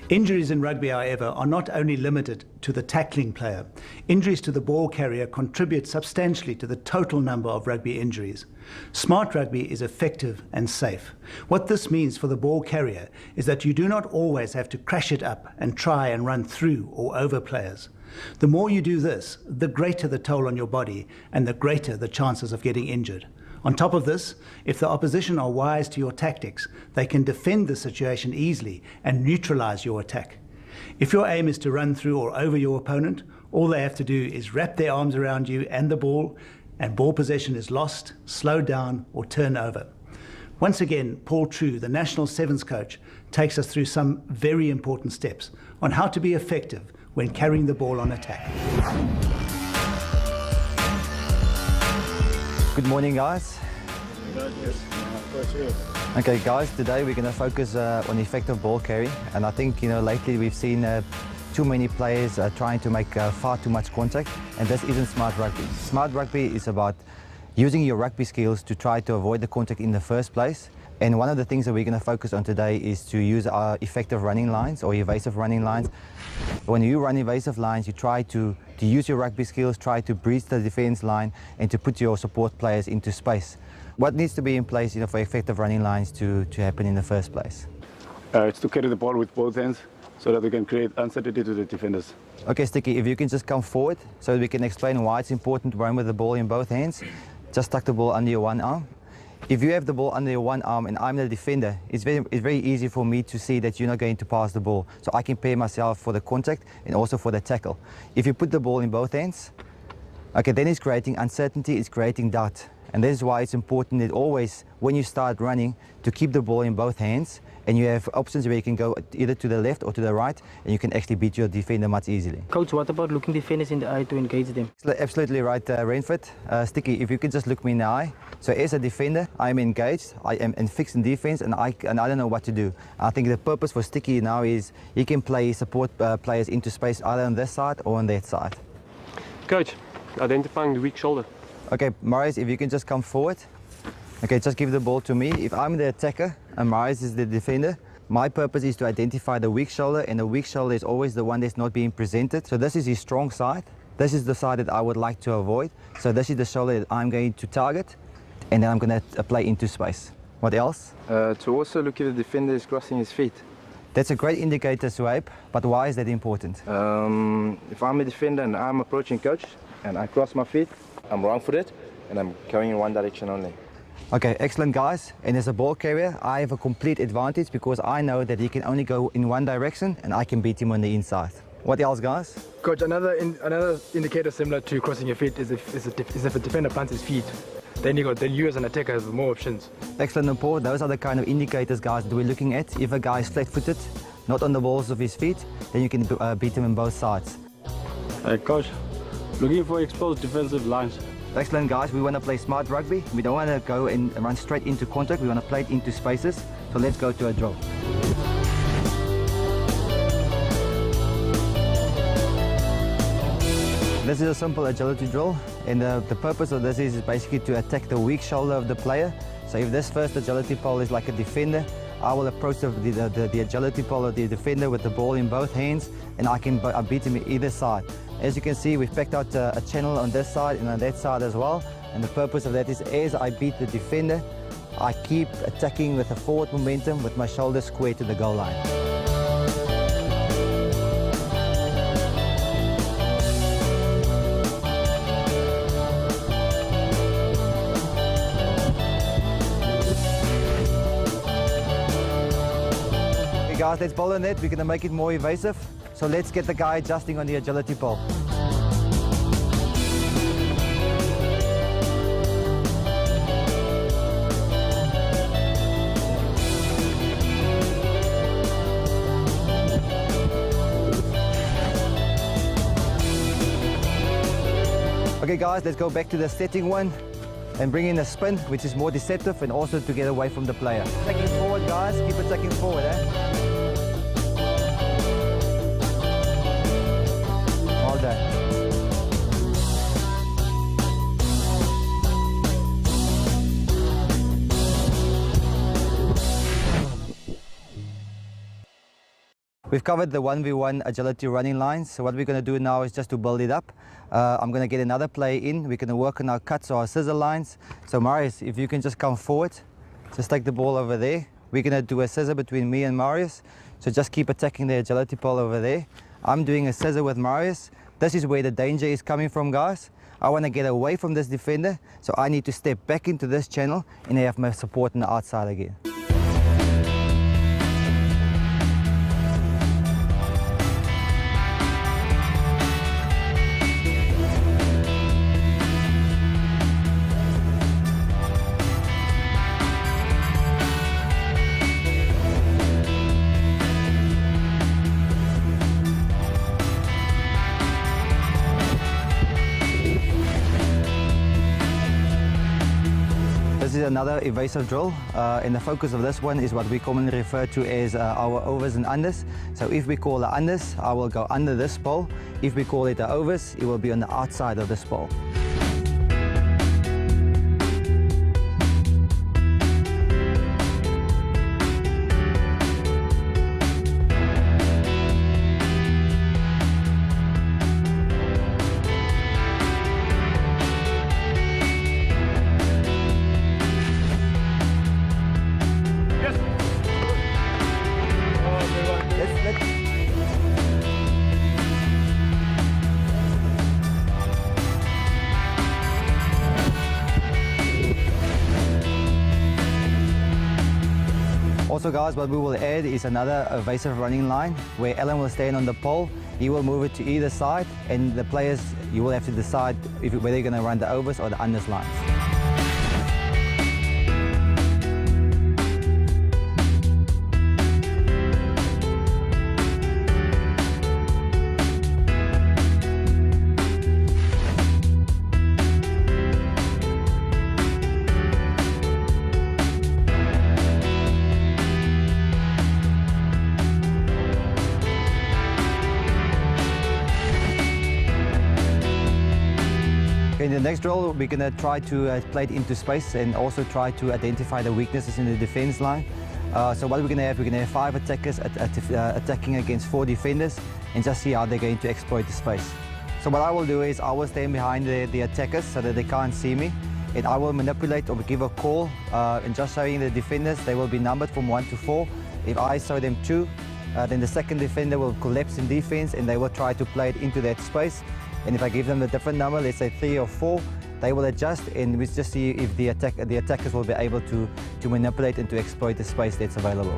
Injuries in rugby, however, are not only limited to the tackling player. Injuries to the ball carrier contribute substantially to the total number of rugby injuries. Smart rugby is effective and safe. What this means for the ball carrier is that you do not always have to crash it up and try and run through or over players. The more you do this, the greater the toll on your body and the greater the chances of getting injured. On top of this, if the opposition are wise to your tactics, they can defend the situation easily and neutralize your attack. If your aim is to run through or over your opponent, all they have to do is wrap their arms around you and the ball, and ball possession is lost, slowed down, or turned over. Once again, Paul True, the National Sevens coach, takes us through some very important steps on how to be effective when carrying the ball on attack. Good morning, guys. Okay, guys, today we're going to focus on effective ball carry, and I think, lately we've seen too many players trying to make far too much contact, and this isn't smart rugby. Smart rugby is about using your rugby skills to try to avoid the contact in the first place. And one of the things that we're going to focus on today is to use our effective running lines or evasive running lines. When you run evasive lines, you try to use your rugby skills, try to breach the defense line and to put your support players into space. What needs to be in place for effective running lines to happen in the first place? It's to carry the ball with both hands so that we can create uncertainty to the defenders. Okay, Sticky, if you can just come forward so that we can explain why it's important to run with the ball in both hands. Just tuck the ball under your one arm. If you have the ball under your one arm and I'm the defender, it's very easy for me to see that you're not going to pass the ball. So I can prepare myself for the contact and also for the tackle. If you put the ball in both hands, okay, then it's creating uncertainty, it's creating doubt. And this is why it's important that always, when you start running, to keep the ball in both hands, and you have options where you can go either to the left or to the right, and you can actually beat your defender much easily. Coach, what about looking defenders in the eye to engage them? Absolutely right, Renford. Sticky, if you could just look me in the eye. So as a defender, I'm engaged, I am fixed in defense, and I don't know what to do. I think the purpose for Sticky now is he can play support players into space either on this side or on that side. Coach, identifying the weak shoulder. Okay, Marius, if you can just come forward. Okay, just give the ball to me. If I'm the attacker and Marius is the defender, my purpose is to identify the weak shoulder, and the weak shoulder is always the one that's not being presented. So this is his strong side. This is the side that I would like to avoid. So this is the shoulder that I'm going to target, and then I'm going to play into space. What else? To also look if the defender is crossing his feet. That's a great indicator, Swaip, but why is that important? If I'm a defender and I'm approaching coach and I cross my feet, I'm wrong-footed and I'm going in one direction only. Okay, excellent, guys. And as a ball carrier, I have a complete advantage because I know that he can only go in one direction and I can beat him on the inside. What else, guys? Coach, another indicator similar to crossing your feet is if a defender plants his feet. Then you as an attacker have more options. Excellent, Paul. Those are the kind of indicators, guys, that we're looking at. If a guy is flat-footed, not on the balls of his feet, then you can beat him on both sides. Hey, Coach, looking for exposed defensive lines. Excellent, guys. We want to play smart rugby. We don't want to go and run straight into contact. We want to play it into spaces. So let's go to a drill. This is a simple agility drill, and the purpose of this is basically to attack the weak shoulder of the player. So if this first agility pole is like a defender, I will approach the agility pole of the defender with the ball in both hands, and I beat him either side. As you can see, we've picked out a channel on this side and on that side as well, and the purpose of that is as I beat the defender, I keep attacking with a forward momentum with my shoulders square to the goal line. Okay guys, let's bowl on that. We're going to make it more evasive. So let's get the guy adjusting on the agility pole. Okay guys, let's go back to the setting one and bring in a spin, which is more deceptive and also to get away from the player. Taking forward, guys, keep it taking forward, Well done. We've covered the 1v1 agility running lines, so what we're going to do now is just to build it up. I'm going to get another player in. We're going to work on our cuts or our scissor lines. So Marius, if you can just come forward, just take the ball over there. We're going to do a scissor between me and Marius, so just keep attacking the agility pole over there. I'm doing a scissor with Marius. This is where the danger is coming from, guys. I want to get away from this defender, so I need to step back into this channel and have my support on the outside again. This is another evasive drill, and the focus of this one is what we commonly refer to as our overs and unders. So if we call the unders, I will go under this pole. If we call it the overs, it will be on the outside of this pole. Also guys, what we will add is another evasive running line where Alan will stand on the pole. He will move it to either side, and the players, you will have to decide whether you're going to run the overs or the unders lines. In the next drill, we're going to try to play it into space and also try to identify the weaknesses in the defense line. So what we're going to have 5 attackers attacking against 4 defenders, and just see how they're going to exploit the space. So what I will do is I will stand behind the attackers so that they can't see me, and I will manipulate or give a call, and just showing the defenders they will be numbered from 1 to 4. If I show them 2, then the second defender will collapse in defense and they will try to play it into that space. And if I give them a different number, let's say 3 or 4, they will adjust, and we just see if the attackers will be able to manipulate and to exploit the space that's available.